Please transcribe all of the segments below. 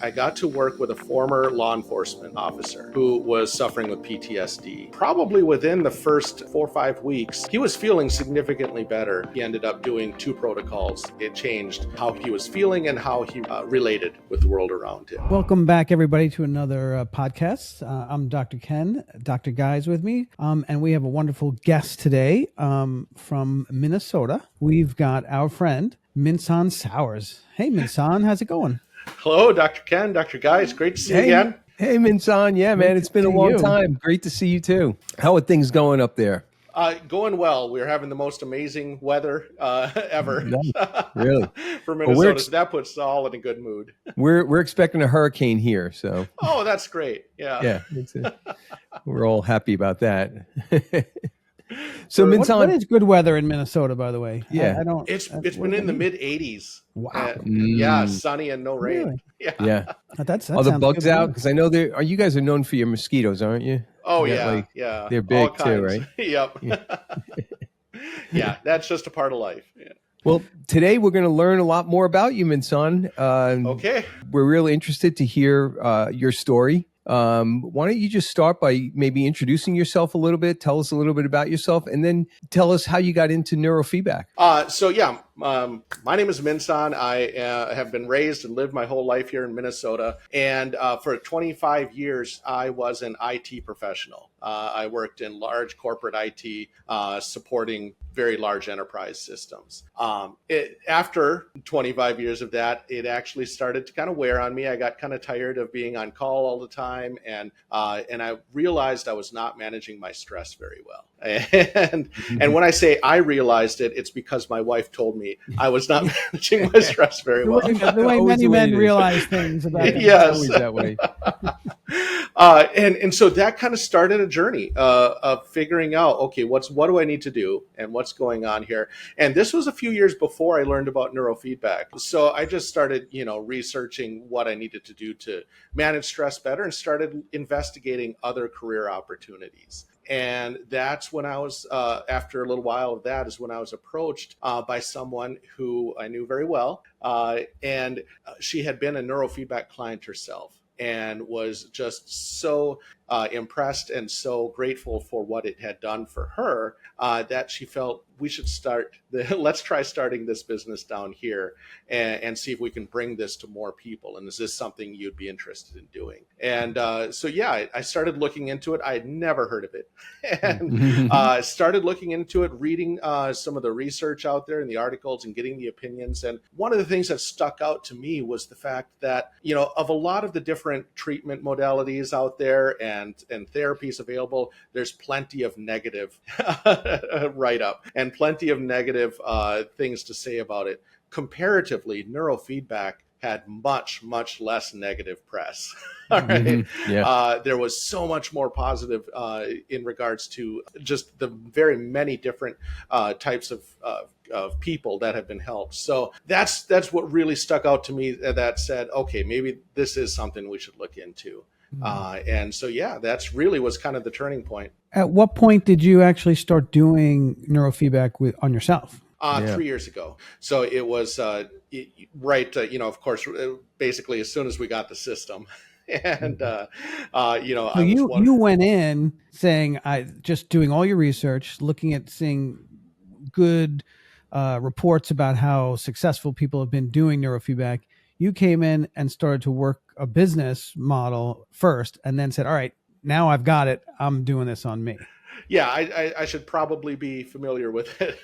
I got to work with a former law enforcement officer who was suffering with PTSD. Probably within the first 4 or 5 weeks, he was feeling significantly better. He ended up doing 2 protocols. It changed how he was feeling and how he related with the world around him. Welcome back, everybody, to another podcast. I'm Dr. Ken. Dr. Guy's with me, and we have a wonderful guest today from Minnesota. We've got our friend, Minsan Sauers. Hey, Minsan, how's it going? Hello, Dr. Ken, Dr. Guy. It's great to see you again. Hey, Minsan. Yeah, man, it's been a long time. Great to see you too. How are things going up there? Going well. We're having the most amazing weather ever. Really? For Minnesota. So that puts us all in a good mood. We're expecting a hurricane here. So. Oh, that's great. Yeah. Yeah. We're all happy about that. So Minsan, what is good weather in Minnesota, by the way? Yeah. I don't. It's been in the mid 80s. Wow. Yeah, sunny and no rain. Really? Yeah. That are the sounds bugs good. out? Because I know you guys are known for your mosquitoes, aren't you? Oh, yeah. They're big too, right? Yep. Yeah, that's just a part of life. Yeah. Well, today we're going to learn a lot more about you, Minsan. Okay. We're really interested to hear your story. Why don't you just start by maybe introducing yourself a little bit, tell us a little bit about yourself, and then tell us how you got into neurofeedback. My name is Minsan. I have been raised and lived my whole life here in Minnesota. And for 25 years, I was an IT professional. I worked in large corporate IT, supporting very large enterprise systems. After 25 years of that, it actually started to kind of wear on me. I got kind of tired of being on call all the time. And I realized I was not managing my stress very well. And when I say I realized it, it's because my wife told me I was not managing my stress very well. The way many men realize things about it. Yes. Always that way. And so that kind of started a journey of figuring out, okay, what do I need to do and what's going on here? And this was a few years before I learned about neurofeedback. So I just started, researching what I needed to do to manage stress better and started investigating other career opportunities. And that's when I was, after a little while of that, is when I was approached by someone who I knew very well. And she had been a neurofeedback client herself and was just so impressed and so grateful for what it had done for her that she felt we should let's try starting this business down here and see if we can bring this to more people. And is this something you'd be interested in doing? And I started looking into it. I had never heard of it. And started looking into it, reading some of the research out there and the articles and getting the opinions. And one of the things that stuck out to me was the fact that, of a lot of the different treatment modalities out there and therapies available, there's plenty of negative write-up and plenty of negative things to say about it. Comparatively, neurofeedback had much, much less negative press. All right. Mm-hmm. Yeah. There was so much more positive in regards to just the very many different types of people that have been helped. So that's what really stuck out to me, that said, okay, maybe this is something we should look into. And so, that's really was kind of the turning point. At what point did you actually start doing neurofeedback on yourself? 3 years ago. So it was of course, basically as soon as we got the system. And so you went in saying, I just doing all your research, looking at seeing good reports about how successful people have been doing neurofeedback. You came in and started to work a business model first, and then said, all right, now I've got it. I'm doing this on me. Yeah, I should probably be familiar with it.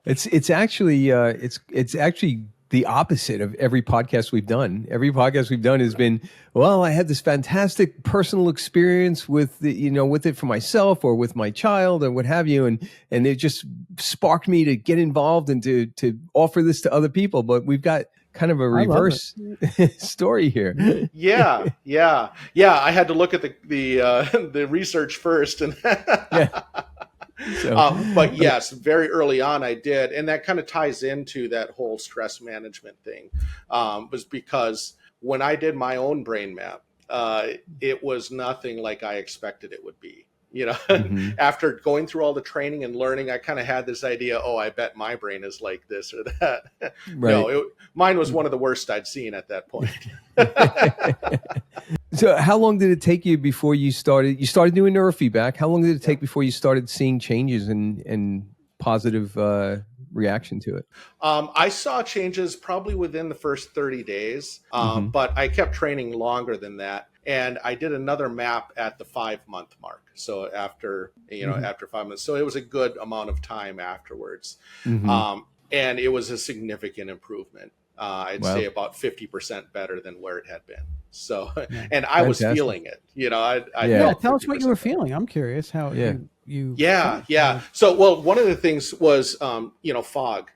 It's actually the opposite of every podcast we've done. Every podcast we've done has been, well, I had this fantastic personal experience with it for myself or with my child or what have you, and it just sparked me to get involved and to offer this to other people. But we've got kind of a reverse story here. Yeah. I had to look at the research first, and but yes, very early on I did, and that kind of ties into that whole stress management thing. Was because when I did my own brain map, it was nothing like I expected it would be. After going through all the training and learning, I kind of had this idea, oh, I bet my brain is like this or that. Right. No, mine was one of the worst I'd seen at that point. So how long did it take you before you started doing neurofeedback? How long did it take before you started seeing changes and positive reaction to it? I saw changes probably within the first 30 days, but I kept training longer than that. And I did another map at the 5-month mark. So after 5 months, so it was a good amount of time afterwards. And it was a significant improvement. I'd say about 50% better than where it had been. So, and I was feeling it, tell us what you were feeling. I'm curious how you So, well, one of the things was, fog,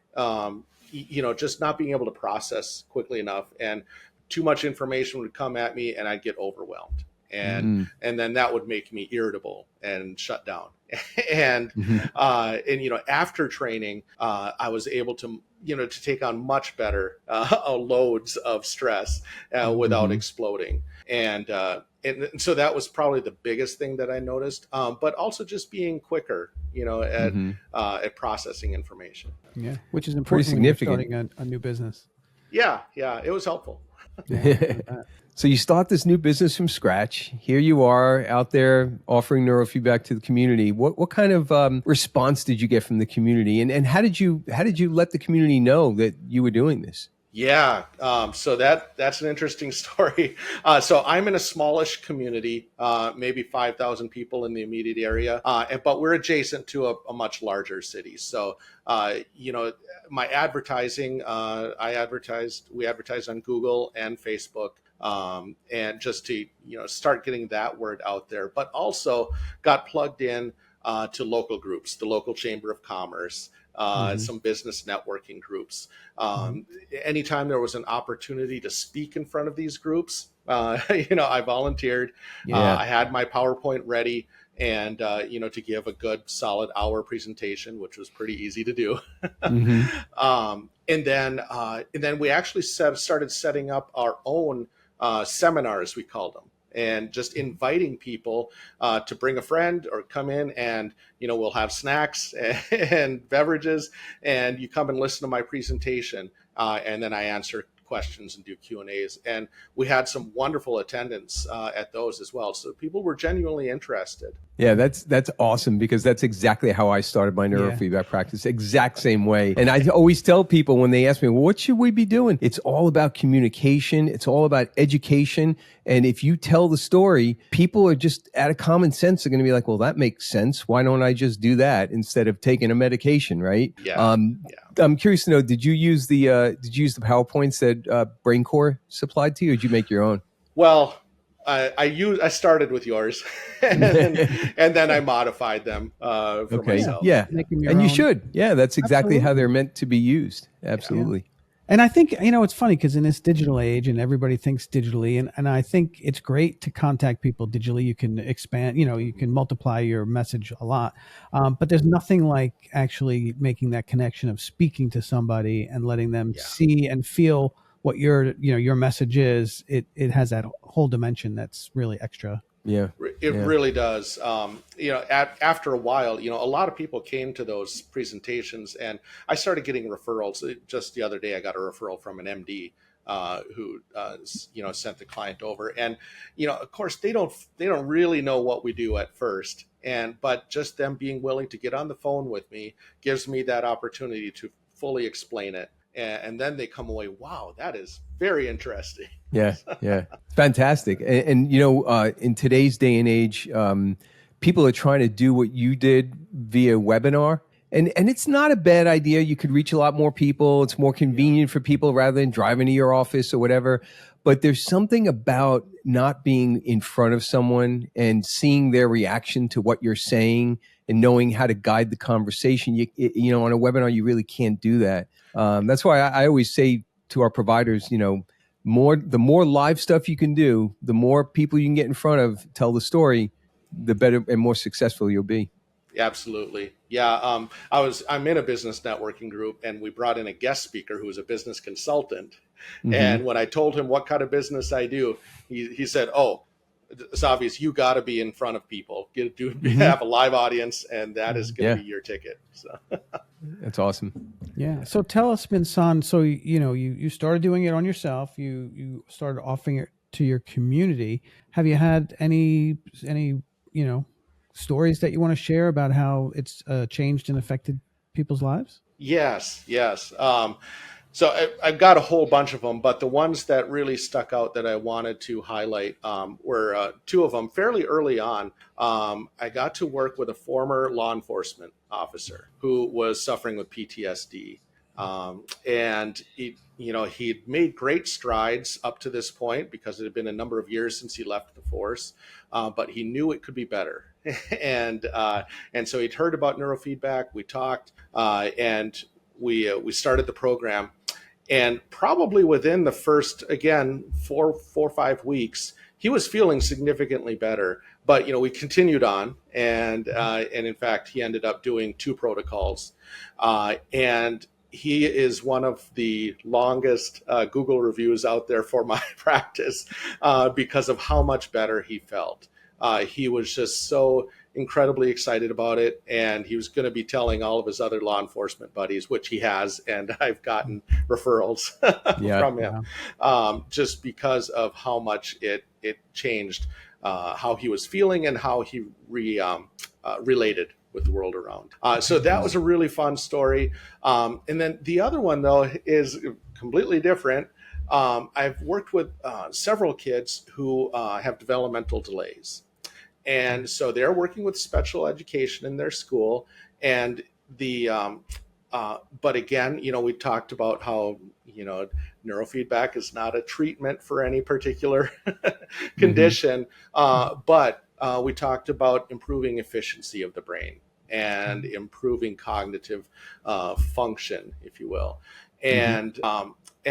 just not being able to process quickly enough, and too much information would come at me and I'd get overwhelmed. And then that would make me irritable and shut down. And after training, I was able to take on much better loads of stress without exploding. And so that was probably the biggest thing that I noticed. But also just being quicker, at processing information. Yeah, which is important. Pretty significant. When you're starting a new business. Yeah, it was helpful. So you start this new business from scratch. Here you are out there offering neurofeedback to the community. What kind of response did you get from the community, and how did you let the community know that you were doing this? Yeah, so that's an interesting story. So I'm in a smallish community, maybe 5,000 people in the immediate area, but we're adjacent to a much larger city. So my advertising, we advertised on Google and Facebook. And just to start getting that word out there, but also got plugged in to local groups, the local Chamber of Commerce, some business networking groups. Anytime there was an opportunity to speak in front of these groups, I volunteered. I had my PowerPoint ready, and to give a good solid hour presentation, which was pretty easy to do. And then we actually started setting up our own seminars, we called them, and just inviting people to bring a friend or come in, and we'll have snacks and beverages, and you come and listen to my presentation, and then I answer questions and do Q&As. And we had some wonderful attendance at those as well. So people were genuinely interested. Yeah, that's awesome, because that's exactly how I started my neurofeedback practice, exact same way. And I always tell people when they ask me, well, what should we be doing? It's all about communication. It's all about education. And if you tell the story, people are just out of common sense are going to be like, well, that makes sense. Why don't I just do that instead of taking a medication, right? I'm curious to know, did you use the PowerPoints that BrainCore supplied to you, or did you make your own? Well, I started with yours, and then I modified them for myself. Yeah, and you should. Yeah, that's exactly how they're meant to be used. Absolutely. Yeah. And I think, it's funny because in this digital age and everybody thinks digitally, and I think it's great to contact people digitally. You can expand, you can multiply your message a lot. But there's nothing like actually making that connection of speaking to somebody and letting them see and feel what your message is. It has that whole dimension that's really extra. Yeah, it really does. After a while, a lot of people came to those presentations, and I started getting referrals. Just the other day, I got a referral from an MD who sent the client over, and of course they don't really know what we do at first, but just them being willing to get on the phone with me gives me that opportunity to fully explain it. And then they come away, wow, that is very interesting. Yeah. Fantastic. And in today's day and age, people are trying to do what you did via webinar. And it's not a bad idea. You could reach a lot more people. It's more convenient for people rather than driving to your office or whatever. But there's something about not being in front of someone and seeing their reaction to what you're saying and knowing how to guide the conversation. On a webinar, you really can't do that. That's why I always say to our providers, the more live stuff you can do, the more people you can get in front of, tell the story, the better and more successful you'll be. Absolutely. Yeah. I'm in a business networking group, and we brought in a guest speaker who was a business consultant. And when I told him what kind of business I do, he said, oh, it's obvious you got to be in front of people, have a live audience, and that is going to be your ticket. So that's awesome. Yeah. So tell us, Minsan, so you started doing it on yourself. You started offering it to your community. Have you had any stories that you want to share about how it's changed and affected people's lives? Yes. So I've got a whole bunch of them, but the ones that really stuck out that I wanted to highlight were two of them fairly early on. I got to work with a former law enforcement officer who was suffering with PTSD. And he'd made great strides up to this point because it had been a number of years since he left the force, but he knew it could be better. and so he'd heard about neurofeedback. We talked, and we started the program. And probably within the first, again, 4 or 5 weeks, he was feeling significantly better. But we continued on, and in fact, he ended up doing 2 protocols, and he is one of the longest Google reviews out there for my practice because of how much better he felt. He was just so incredibly excited about it, and he was going to be telling all of his other law enforcement buddies, which he has, and I've gotten referrals from him just because of how much it changed how he was feeling and how he related with the world around. So that was a really fun story. And then the other one, though, is completely different. I've worked with several kids who have developmental delays. And so they're working with special education in their school. And but again, we talked about how, neurofeedback is not a treatment for any particular condition. But we talked about improving efficiency of the brain and improving cognitive function, if you will. And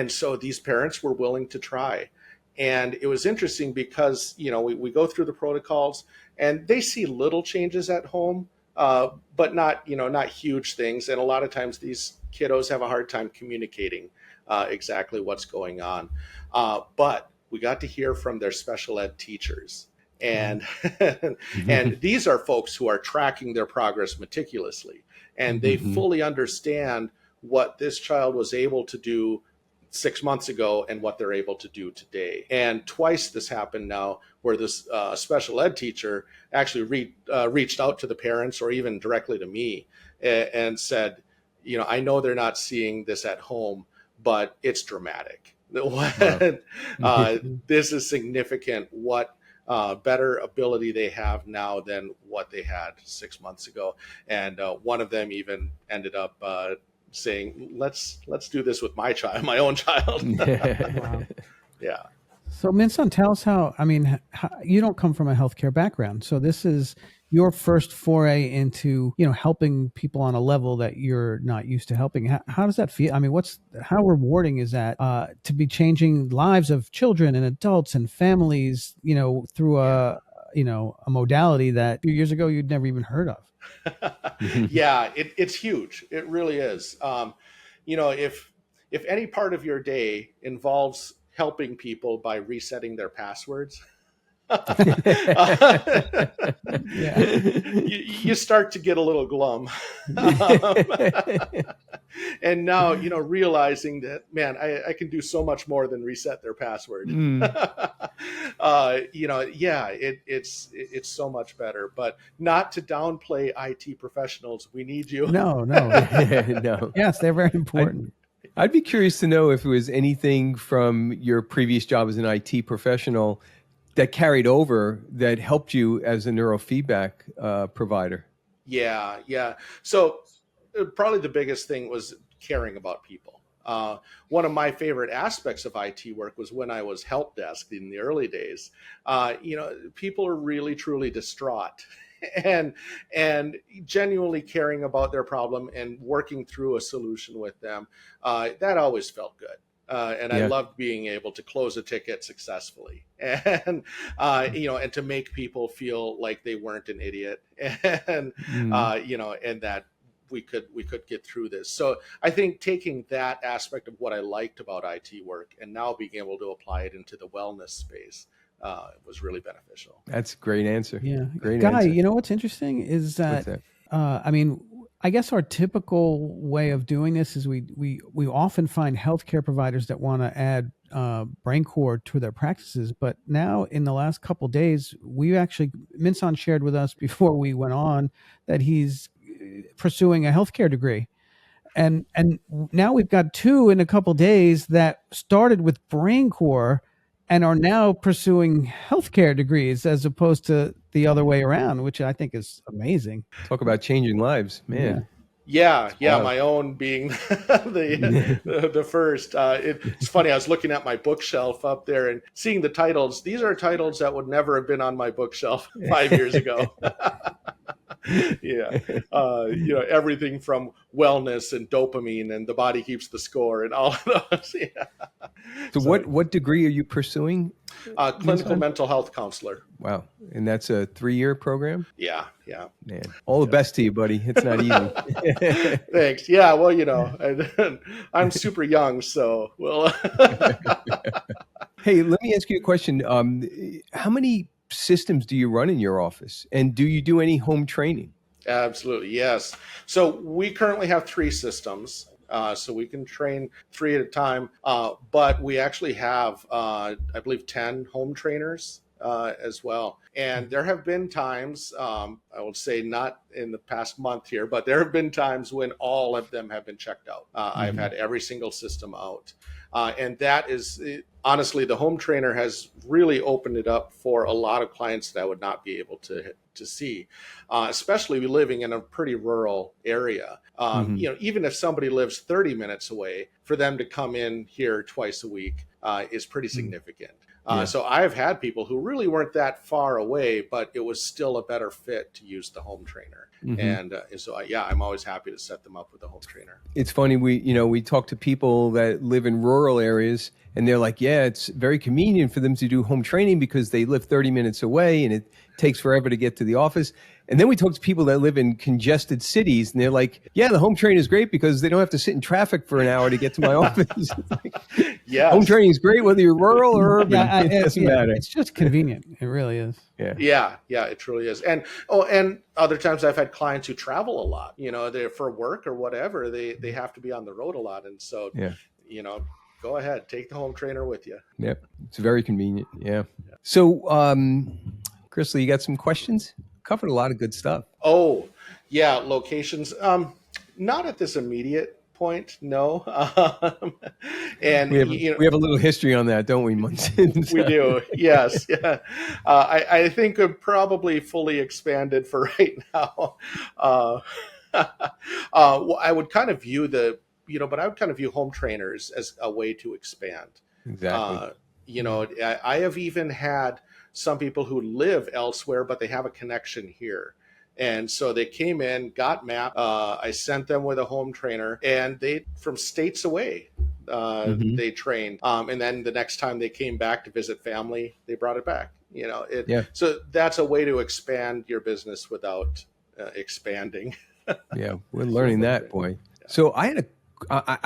so these parents were willing to try. And it was interesting because, we go through the protocols and they see little changes at home, but not huge things. And a lot of times these kiddos have a hard time communicating exactly what's going on. But we got to hear from their special ed teachers. And and these are folks who are tracking their progress meticulously. And they fully understand what this child was able to do 6 months ago and what they're able to do today. And twice this happened now where this special ed teacher actually reached out to the parents or even directly to me and said, I know they're not seeing this at home, but it's dramatic. This is significant. What better ability they have now than what they had 6 months ago. And one of them even ended up saying, let's do this with my own child. Wow. Yeah. So Minsan, tell us how you don't come from a healthcare background. So this is your first foray into, helping people on a level that you're not used to helping. How does that feel? How rewarding is that to be changing lives of children and adults and families, through a modality that a few years ago you'd never even heard of? Yeah, it's huge. It really is. If any part of your day involves helping people by resetting their passwords, you start to get a little glum. And now, realizing that, man, I can do so much more than reset their password. It's so much better, but not to downplay IT professionals. We need you. No. Yes, they're very important. I'd be curious to know if it was anything from your previous job as an IT professional that carried over that helped you as a neurofeedback provider. Yeah. So probably the biggest thing was caring about people. One of my favorite aspects of IT work was when I was help desk in the early days. People are really, truly distraught. And genuinely caring about their problem and working through a solution with them, that always felt good. I loved being able to close a ticket successfully, and and to make people feel like they weren't an idiot, and and that we could get through this. So I think taking that aspect of what I liked about IT work and now being able to apply it into the wellness space was really beneficial. That's a great answer. Yeah. Great Guy, answer. you know what's interesting is that, I mean, I guess our typical way of doing this is we often find healthcare providers that want to add BrainCore to their practices. But now in the last couple of days, Minsan shared with us before we went on that he's pursuing a healthcare degree. And now we've got two in a couple of days that started with BrainCore and are now pursuing healthcare degrees as opposed to the other way around, which I think is amazing. Talk about changing lives, man. Yeah, my own being the first. It's funny, I was looking at my bookshelf up there and seeing the titles. These are titles that would never have been on my bookshelf 5 years ago. Everything from wellness and dopamine and the body keeps the score and all of those. So what degree are you pursuing? Clinical mental health counselor. Wow. And that's a 3-year program? Yeah. Man, all the best to you, buddy. It's not easy. Thanks. Yeah, well, I'm super young, so well. Hey, let me ask you a question. How many systems do you run in your office, and do you do any home training? Absolutely, yes. So we currently have 3 systems, so we can train 3 at a time, but we actually have, I believe, 10 home trainers as well. And there have been times, I would say not in the past month here, but there have been times when all of them have been checked out. I've had every single system out. And that is, honestly, the home trainer has really opened it up for a lot of clients that I would not be able to see, especially living in a pretty rural area. Even if somebody lives 30 minutes away, for them to come in here twice a week is pretty significant. So I've had people who really weren't that far away, but it was still a better fit to use the home trainer. And so I'm always happy to set them up with a home trainer. It's funny. We talk to people that live in rural areas, and they're like, yeah, it's very convenient for them to do home training because they live 30 minutes away and it takes forever to get to the office. And then we talk to people that live in congested cities, and they're like, yeah, the home training is great because they don't have to sit in traffic for an hour to get to my office. Yeah, home training is great whether you're rural or urban. It doesn't matter. It's just convenient. It really is. Yeah, it truly is. And other times I've had clients who travel a lot, they're for work or whatever, they have to be on the road a lot. And so, go ahead, take the home trainer with you. Yep. It's very convenient. Yeah. So, Crystal, you got some questions? Covered a lot of good stuff. Oh, yeah. Locations. Not at this immediate point. No. And we have a little history on that, don't we, Munson? We do. Yes. Yeah. I think I'm probably fully expanded for right now. I would kind of view but I would kind of view home trainers as a way to expand. Exactly. I have even had some people who live elsewhere, but they have a connection here. And so they came in, got mapped. I sent them with a home trainer, and they, from states away, they trained. And then the next time they came back to visit family, they brought it back. So that's a way to expand your business without expanding. Yeah, we're learning that, boy. So I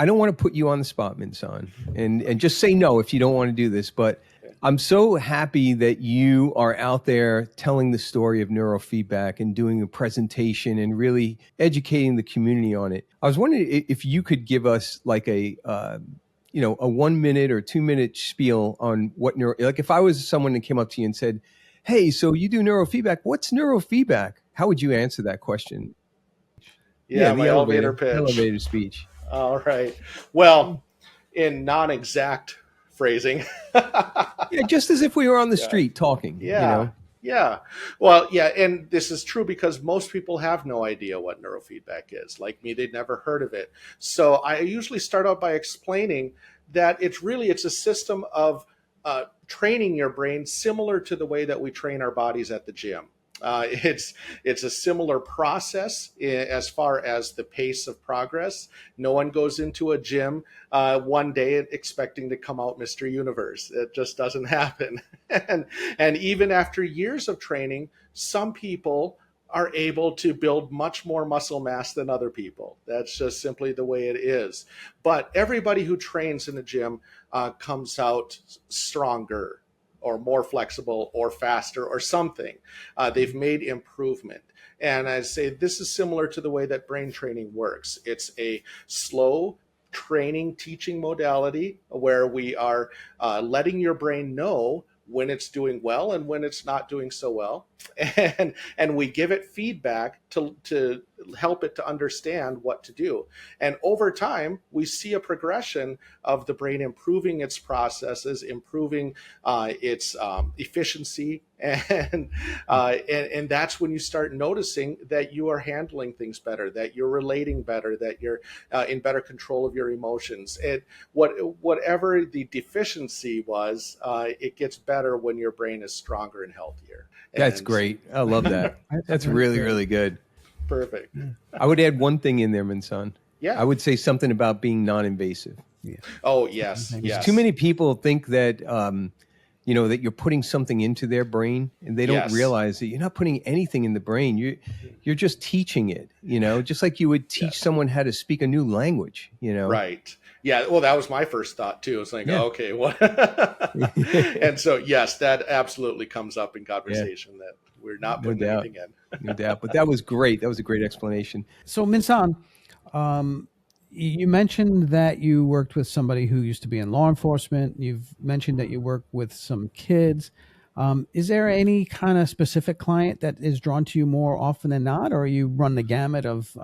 don't want to put you on the spot, Minsan, and just say no if you don't want to do this, but I'm so happy that you are out there telling the story of neurofeedback and doing a presentation and really educating the community on it. I was wondering if you could give us like a 1 minute or 2 minute spiel on what like if I was someone that came up to you and said, hey, so you do neurofeedback, what's neurofeedback? How would you answer that question? Yeah, my elevator pitch. Elevator speech. All right. Well, in non-exact phrasing. Yeah, just as if we were on the street talking. Yeah. Well, and this is true because most people have no idea what neurofeedback is. Like me, they'd never heard of it. So I usually start out by explaining that it's a system of training your brain similar to the way that we train our bodies at the gym. It's a similar process as far as the pace of progress. No one goes into a gym one day expecting to come out Mr. Universe. It just doesn't happen. And even after years of training, some people are able to build much more muscle mass than other people. That's just simply the way it is. But everybody who trains in the gym comes out stronger. or more flexible or faster or something. They've made improvement. And I say this is similar to the way that brain training works. It's a slow training, teaching modality where we are letting your brain know when it's doing well and when it's not doing so well, and we give it feedback to help it to understand what to do. And over time we see a progression of the brain improving its processes, improving its efficiency, and that's when you start noticing that you are handling things better, that you're relating better, that you're in better control of your emotions. Whatever the deficiency was, it gets better when your brain is stronger and healthier. That's great. I love that. That's really, really good. Perfect. I would add one thing in there, Minsan. Yeah. I would say something about being non-invasive. Yeah. Oh, yes. Yes. Too many people think that, that you're putting something into their brain, and they don't realize that you're not putting anything in the brain. You're just teaching it, just like you would teach someone how to speak a new language, Right. Yeah. Well, that was my first thought too. It's like, okay, what? And so, yes, that absolutely comes up in conversation that we're not putting anything in. No doubt. But that was great. That was a great explanation. So Minsan, you mentioned that you worked with somebody who used to be in law enforcement. You've mentioned that you work with some kids. Is there any kind of specific client that is drawn to you more often than not, or you run the gamut of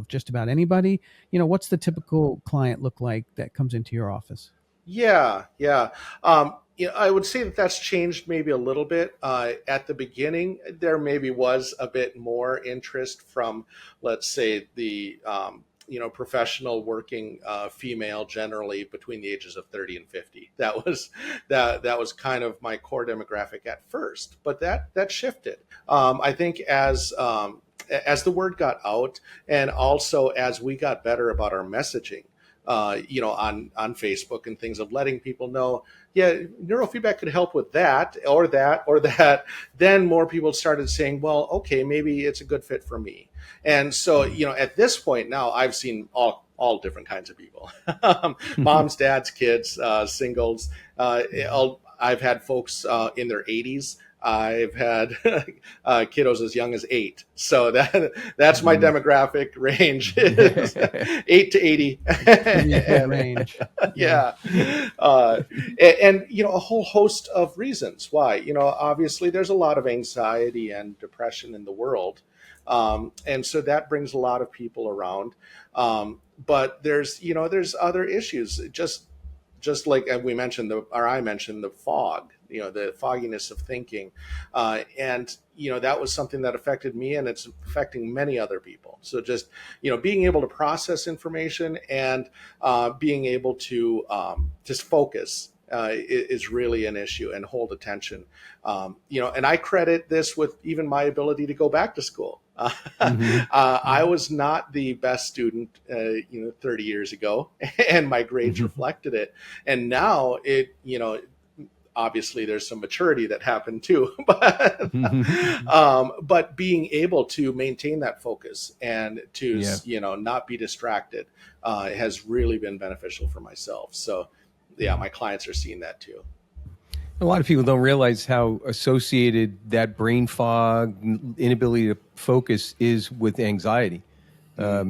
just about anybody? What's the typical client look like that comes into your office? Yeah. I would say that that's changed maybe a little bit. At the beginning, there maybe was a bit more interest from, let's say, the professional working female, generally between the ages of 30 and 50. That was kind of my core demographic at first, but that shifted. I think as the word got out, and also as we got better about our messaging, on Facebook and things, of letting people know, neurofeedback could help with that or that or that. Then more people started saying, well, okay, maybe it's a good fit for me. And so, at this point now, I've seen all different kinds of people, moms, dads, kids, singles. I've had folks in their 80s. I've had kiddos as young as 8. So that's my demographic range, is 8 to 80. Range. Yeah. And a whole host of reasons why. Obviously there's a lot of anxiety and depression in the world. And so that brings a lot of people around. But there's other issues, just like we mentioned, I mentioned the fog, the fogginess of thinking. And that was something that affected me, and it's affecting many other people. So just, being able to process information and being able to just focus is really an issue, and hold attention. And I credit this with even my ability to go back to school. I was not the best student, 30 years ago, and my grades reflected it. And now obviously there's some maturity that happened too, but being able to maintain that focus and to, not be distracted, has really been beneficial for myself. So my clients are seeing that too. A lot of people don't realize how associated that brain fog, inability to focus, is with anxiety. A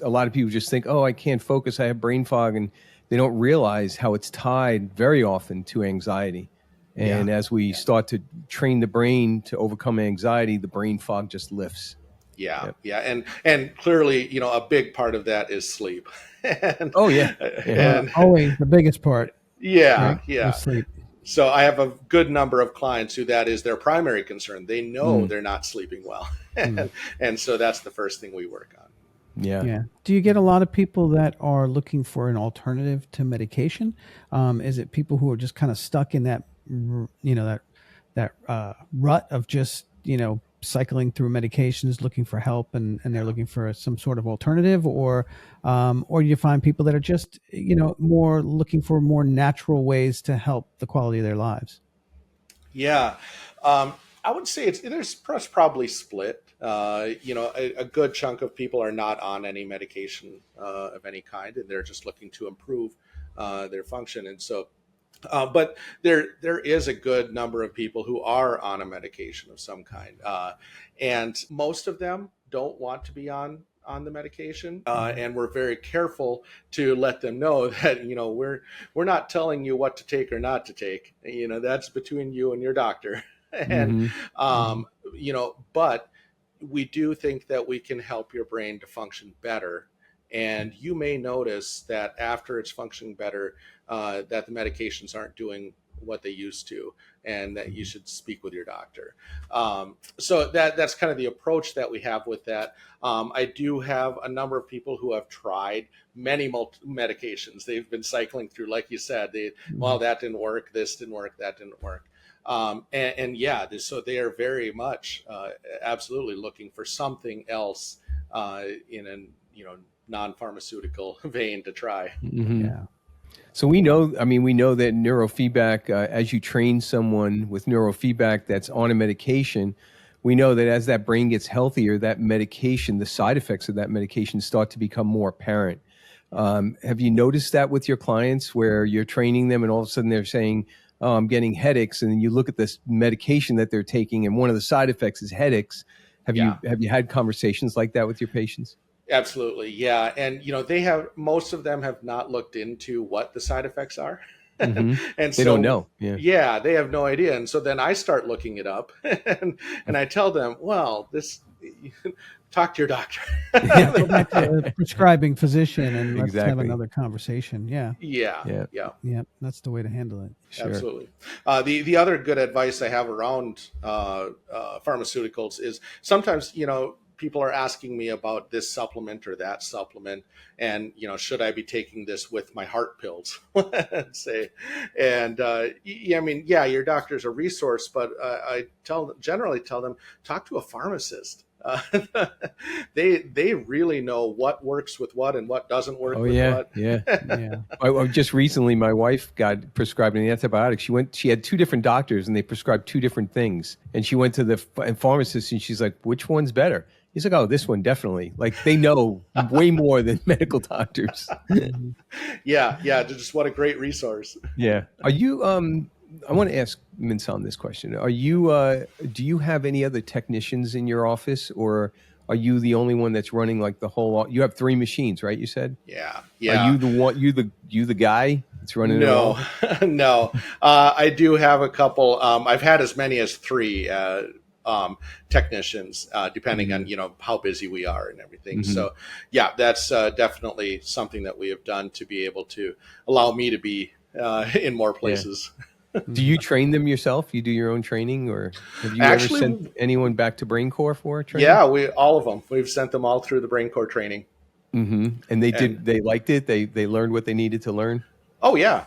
lot of people just think, oh, I can't focus, I have brain fog, and they don't realize how it's tied very often to anxiety. And as we start to train the brain to overcome anxiety, the brain fog just lifts. And clearly, a big part of that is sleep. And always the biggest part. Sleep. So I have a good number of clients who that is their primary concern. They know they're not sleeping well. And so that's the first thing we work on. Yeah. Do you get a lot of people that are looking for an alternative to medication? Is it people who are just kind of stuck in that, that rut of just, cycling through medications, looking for help, and they're looking for some sort of alternative, or do you find people that are just, more looking for more natural ways to help the quality of their lives? Yeah. I would say there's probably split. A good chunk of people are not on any medication of any kind, and they're just looking to improve their function. And so But there is a good number of people who are on a medication of some kind, and most of them don't want to be on the medication, and we're very careful to let them know that we're not telling you what to take or not to take. That's between you and your doctor, and but we do think that we can help your brain to function better. And you may notice that after it's functioning better, that the medications aren't doing what they used to, and that you should speak with your doctor. So that's kind of the approach that we have with that. I do have a number of people who have tried many medications. They've been cycling through, like you said, well, that didn't work, this didn't work, that didn't work. And yeah, so they are very much absolutely looking for something else in a non-pharmaceutical vein to try. Yeah. So we know that neurofeedback, as you train someone with neurofeedback that's on a medication, we know that as that brain gets healthier, that medication, the side effects of that medication start to become more apparent. Have you noticed that with your clients where you're training them and all of a sudden they're saying, oh, I'm getting headaches, and then you look at this medication that they're taking and one of the side effects is headaches? Have you had conversations like that with your patients? Absolutely. Yeah. And, most of them have not looked into what the side effects are. And they don't know. Yeah, they have no idea. And so then I start looking it up and I tell them, well, talk to your doctor. Go back to the prescribing physician and let's have another conversation. Yeah. That's the way to handle it. Sure. Absolutely. The other good advice I have around pharmaceuticals is sometimes, people are asking me about this supplement or that supplement, and should I be taking this with my heart pills? Your doctor's a resource, but I generally tell them, talk to a pharmacist. They really know what works with what and what doesn't work with what. I just recently, my wife got prescribed an antibiotic. She had two different doctors and they prescribed two different things. And she went to the pharmacist and she's like, which one's better? He's like, oh, this one definitely. Like, they know way more than medical doctors. Just what a great resource. Yeah. Are you? I want to ask Minsan this question. Are you? Do you have any other technicians in your office, or are you the only one that's running like the whole? You have 3 machines, right? You said. Yeah. Are you the one? You the guy that's running? No, no. I do have a couple. I've had as many as 3. Technicians, depending on how busy we are and everything. So that's definitely something that we have done to be able to allow me to be in more places. Do you train them yourself? You do your own training, or have you ever sent anyone back to Brain Core for training? Yeah, all of them. We've sent them all through the Brain Core training. And they liked it. They learned what they needed to learn. Oh yeah.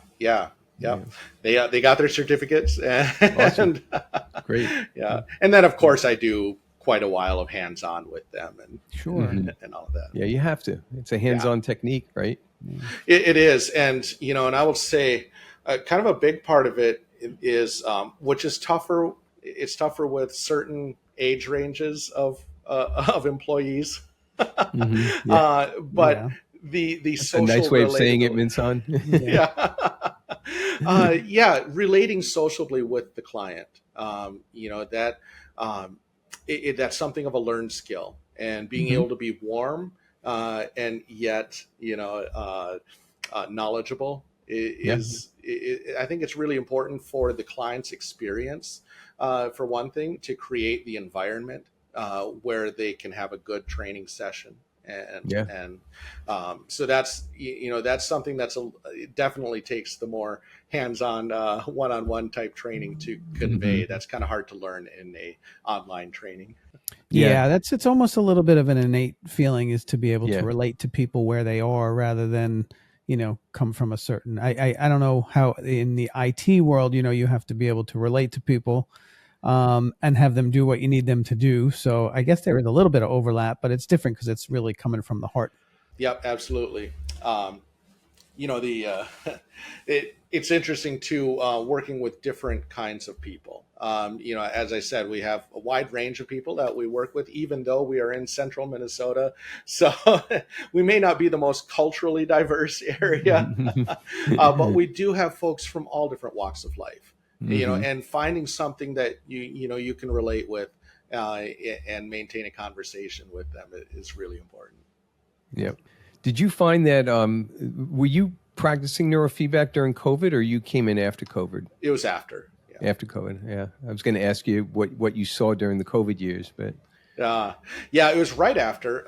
They got their certificates and awesome. Great. Yeah. And then of course I do quite a while of hands-on with them and and all of that. Yeah, you have to. It's a hands-on technique, right? It is. And and I will say kind of a big part of it is which is tougher. It's tougher with certain age ranges of employees. But the social, a nice way of saying it, Minsan. Relating sociably with the client. That's something of a learned skill, and being able to be warm and yet knowledgeable is. I think it's really important for the client's experience. For one thing, to create the environment where they can have a good training session. So that's that's something that's definitely takes the more hands-on one-on-one type training to convey. That's kind of hard to learn in a online training. It's almost a little bit of an innate feeling, is to be able to relate to people where they are rather than come from a certain. I don't know how in the IT world you have to be able to relate to people and have them do what you need them to do. So I guess there is a little bit of overlap, but it's different because it's really coming from the heart. Yep, absolutely. It it's interesting too, working with different kinds of people. As I said, we have a wide range of people that we work with, even though we are in central Minnesota. So we may not be the most culturally diverse area, but we do have folks from all different walks of life, and finding something that you can relate with and maintain a conversation with them is really important. Yep. Did you find that, were you practicing neurofeedback during COVID, or you came in after COVID? It was after. Yeah. After COVID, yeah. I was going to ask you what you saw during the COVID years, but it was right after,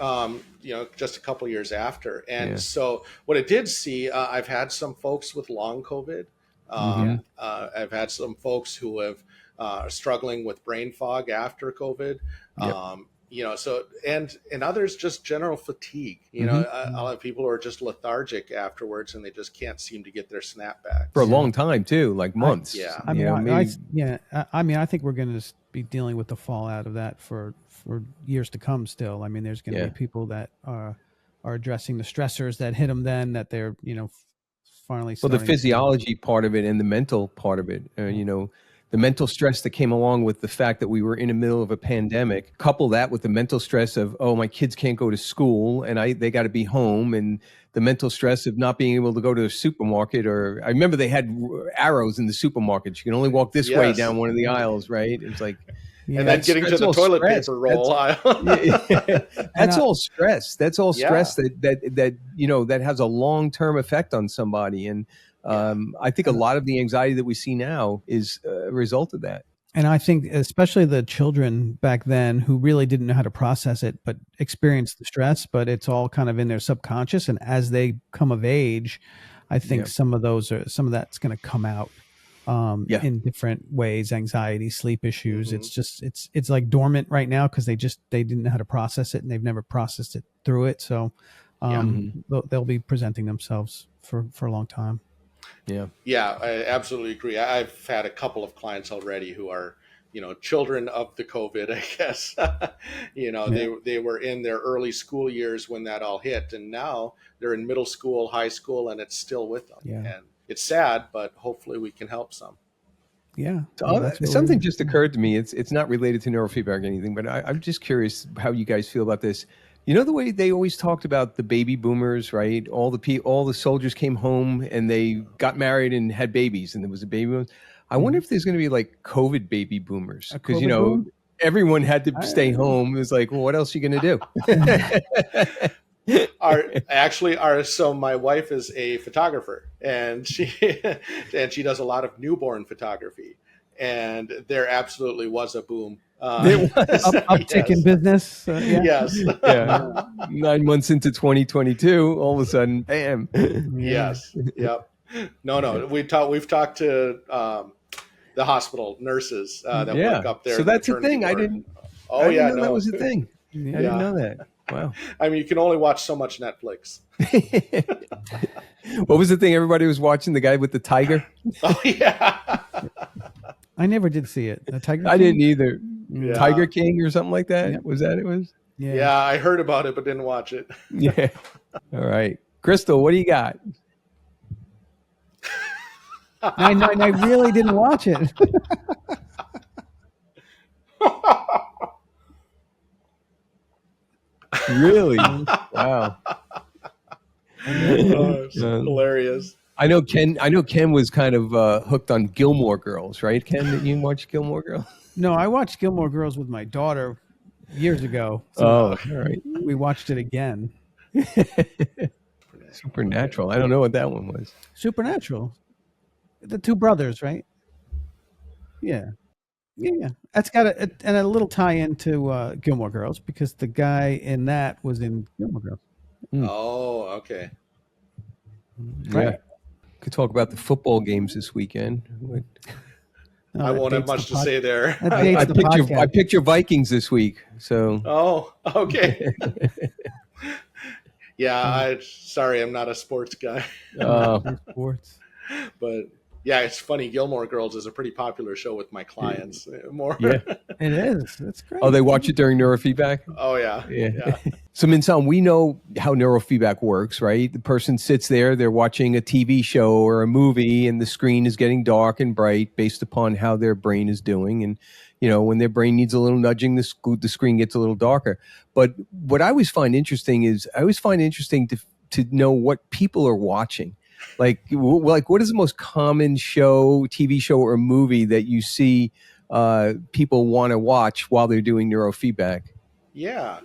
just a couple years after. And so what I did see, I've had some folks with long COVID. I've had some folks who have struggling with brain fog after COVID. Yep. And others just general fatigue. A lot of people are just lethargic afterwards, and they just can't seem to get their snap back for a long time too, like months. I think we're going to be dealing with the fallout of that for years to come. Still, I mean, there's going to be people that are addressing the stressors that hit them then, that they're finally. Well, the physiology part of it and the mental part of it, the mental stress that came along with the fact that we were in the middle of a pandemic, couple that with the mental stress of, oh, my kids can't go to school and they got to be home, and the mental stress of not being able to go to a supermarket. Or I remember they had arrows in the supermarket. You can only walk this way down one of the aisles, right? It's like, and then getting to the toilet paper roll aisle. That's all stress. That's all stress that has a long-term effect on somebody. And I think a lot of the anxiety that we see now is a result of that. And I think especially the children back then who really didn't know how to process it, but experienced the stress, but it's all kind of in their subconscious. And as they come of age, I think some of that's going to come out in different ways: anxiety, sleep issues. It's just, it's like dormant right now because they didn't know how to process it, and they've never processed it through it. So they'll be presenting themselves for a long time. Yeah, I absolutely agree. I've had a couple of clients already who are, children of the COVID, I guess. They were in their early school years when that all hit, and now they're in middle school, high school, and it's still with them. Yeah. And it's sad, but hopefully we can help some. Yeah. Something just occurred to me. It's not related to neurofeedback or anything, but I'm just curious how you guys feel about this. The way they always talked about the baby boomers, right? All the soldiers came home and they got married and had babies, and there was a baby boom. I wonder if there's going to be like COVID baby boomers, because everyone had to stay home. It was like, well, what else are you going to do? So my wife is a photographer, and she does a lot of newborn photography, and there absolutely was a boom. There was uptick in business. Yes. 9 months into 2022, all of a sudden, bam. Yes. Yep. No. We've talked to the hospital nurses that work up there. So that's a thing. I didn't know that was a thing. I didn't know that. Wow. I mean, you can only watch so much Netflix. What was the thing everybody was watching? The guy with the tiger? Oh, yeah. I never did see it. The Tiger King? I didn't either. Yeah. Tiger King or something like that? Yep. Was that it was? Yeah, I heard about it, but didn't watch it. Yeah. All right. Crystal, what do you got? I really didn't watch it. Really? Wow. It's hilarious. I know Ken was kind of hooked on Gilmore Girls, right? Ken, did you watch Gilmore Girls? No, I watched Gilmore Girls with my daughter years ago. So all right. We watched it again. Supernatural. I don't know what that one was. Supernatural. The two brothers, right? Yeah. Yeah. That's got a little tie into Gilmore Girls, because the guy in that was in Gilmore Girls. Oh, okay. Right. Yeah. Could talk about the football games this weekend. I won't have much to say there. I picked your Vikings this week. So. Oh, okay. Sorry, I'm not a sports guy. Sports. But yeah, it's funny. Gilmore Girls is a pretty popular show with my clients. It is. That's great. Oh, they watch it during neurofeedback? Oh, yeah. Yeah. So, Minsan, we know how neurofeedback works, right? The person sits there, they're watching a TV show or a movie, and the screen is getting dark and bright based upon how their brain is doing. And, when their brain needs a little nudging, the screen gets a little darker. But what I always find interesting is to know what people are watching. Like what is the most common TV show or movie that you see people want to watch while they're doing neurofeedback? Yeah,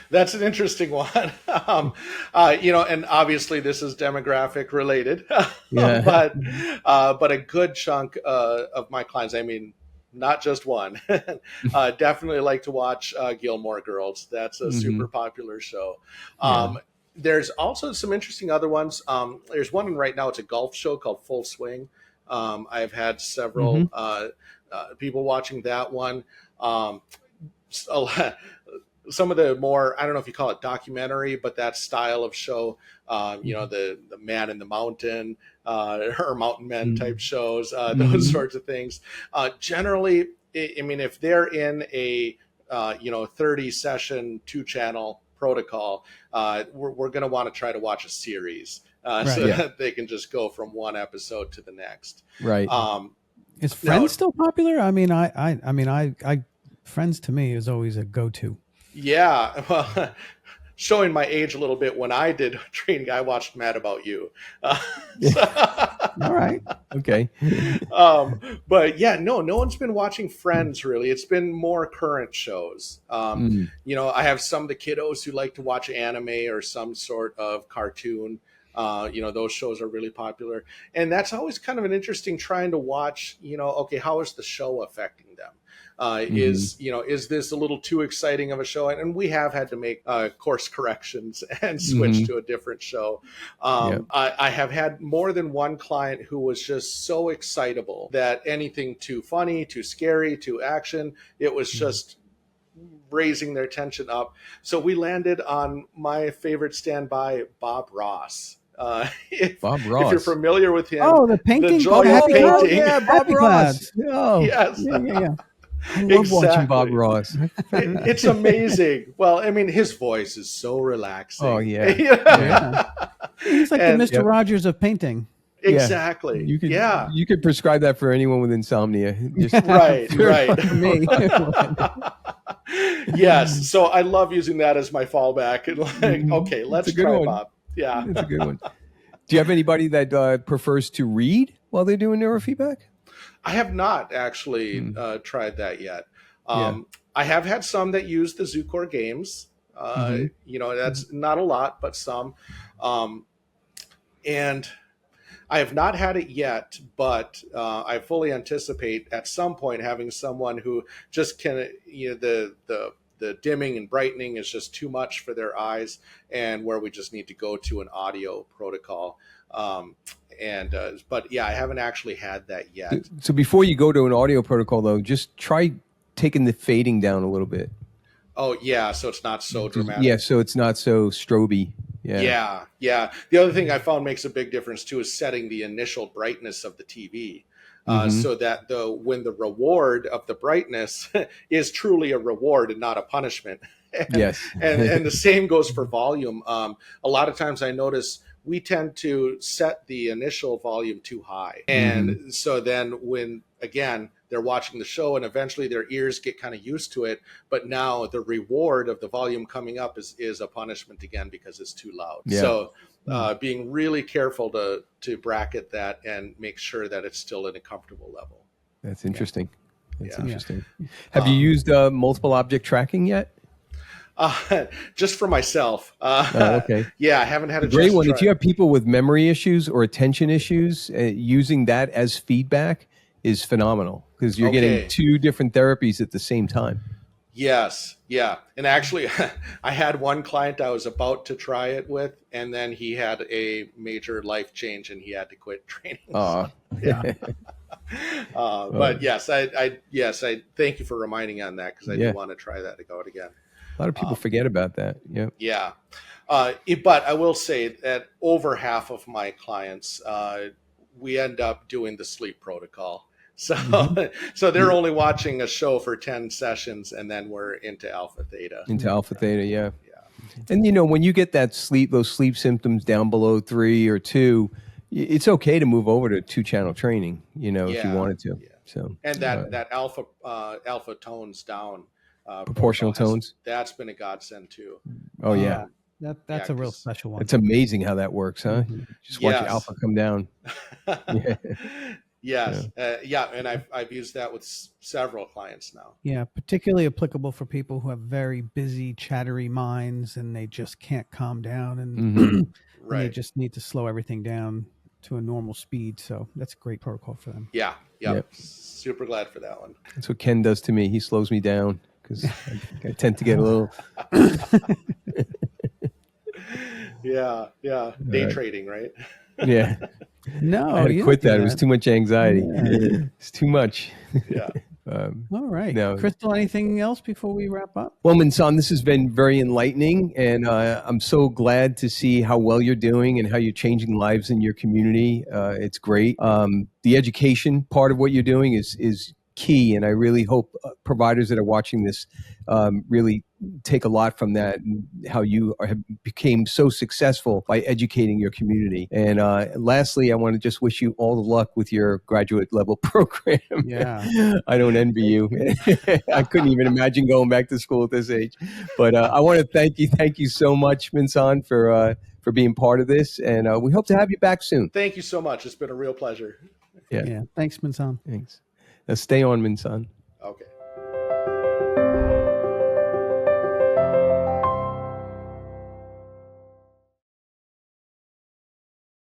that's an interesting one. And obviously this is demographic related, Yeah. but a good chunk of my clients, I mean, not just one, definitely like to watch Gilmore Girls. That's a super popular show. There's also some interesting other ones. There's one right now. It's a golf show called Full Swing. I've had several people watching that one. Some of the more, I don't know if you call it documentary, but that style of show, the Man in the Mountain or Mountain Men type shows, those sorts of things. Generally, I mean, if they're in a 30 session 2-channel protocol, we're going to want to try to watch a series that they can just go from one episode to the next. Right. Is Friends still popular? I mean, I Friends to me is always a go-to. Yeah, well, showing my age a little bit, when I did training, I watched Mad About You. All right. Okay. But yeah, no one's been watching Friends really. It's been more current shows. I have some of the kiddos who like to watch anime or some sort of cartoon. Those shows are really popular. And that's always kind of an interesting trying to watch, okay, how is the show affecting them? Is this a little too exciting of a show? And we have had to make course corrections and switch to a different show. I have had more than one client who was just so excitable that anything too funny, too scary, too action, it was just raising their tension up. So we landed on my favorite standby, Bob Ross. If you're familiar with him, the painting, the joy of painting. Yeah, Bob Ross. Oh, yes. Yeah. I love watching Bob Ross. It's amazing. Well, I mean, his voice is so relaxing. Oh, yeah. He's like the Mr. Rogers of painting. Exactly. You could prescribe that for anyone with insomnia. Just right. Me. Yes. So I love using that as my fallback. And okay, let's try Bob. Yeah. That's a good one. Do you have anybody that prefers to read while they're doing neurofeedback? I have not actually tried that yet. I have had some that use the Zucor games. That's not a lot, but some. And I have not had it yet, but I fully anticipate at some point having someone who just can, the dimming and brightening is just too much for their eyes, and where we just need to go to an audio protocol. But yeah, I haven't actually had that yet. So before you go to an audio protocol, though, just try taking the fading down a little bit. Oh yeah, so it's not so dramatic. Yeah, so it's not so stroby. Yeah. The other thing I found makes a big difference too is setting the initial brightness of the TV. So that when the reward of the brightness is truly a reward and not a punishment. Yes. and the same goes for volume. A lot of times I notice we tend to set the initial volume too high. And so then when, again, they're watching the show and eventually their ears get kind of used to it, but now the reward of the volume coming up is a punishment again because it's too loud. Yeah. So being really careful to bracket that and make sure that it's still at a comfortable level. That's interesting. Interesting. Have you used multiple object tracking yet? Just for myself. Okay. Yeah, I haven't had a great one. If you have people with memory issues or attention issues, using that as feedback is phenomenal because you're getting two different therapies at the same time. Yes. Yeah. And actually, I had one client I was about to try it with, and then he had a major life change and he had to quit training. So, yeah. But yes, I thank you for reminding on that because I do want to try that out again. A lot of people forget about that. Yeah. Yeah. But I will say that over half of my clients, we end up doing the sleep protocol. So, so they're only watching a show for 10 sessions, and then we're into alpha theta. Yeah. And when you get those sleep symptoms down below 3 or 2, it's okay to move over to 2-channel training, if you wanted to. Yeah. So, and that alpha tones down. Proportional tones. That's been a godsend too. Oh yeah. That's a real special one. It's amazing how that works, huh? Just watch alpha come down. Yes. And I've used that with several clients now. Yeah, particularly applicable for people who have very busy, chattery minds, and they just can't calm down, and, and they just need to slow everything down to a normal speed. So that's a great protocol for them. Yeah. Yep. Super glad for that one. That's what Ken does to me. He slows me down because I tend to get a little. Yeah. Day trading, right? Yeah. No, I had to quit that. It was too much anxiety. Yeah. It's too much. Yeah. All right. No. Crystal, anything else before we wrap up? Well, Minsan, this has been very enlightening, and I'm so glad to see how well you're doing and how you're changing lives in your community. It's great. The education part of what you're doing is key, and I really hope providers that are watching this really take a lot from that, and how you became so successful by educating your community. And lastly, I want to just wish you all the luck with your graduate level program. Yeah, I don't envy you. I couldn't even imagine going back to school at this age. But I want to thank you so much, Minsan, for being part of this, and we hope to have you back soon. Thank you so much. It's been a real pleasure. Yeah. Thanks, Minsan. Thanks. Now stay on, Minsan.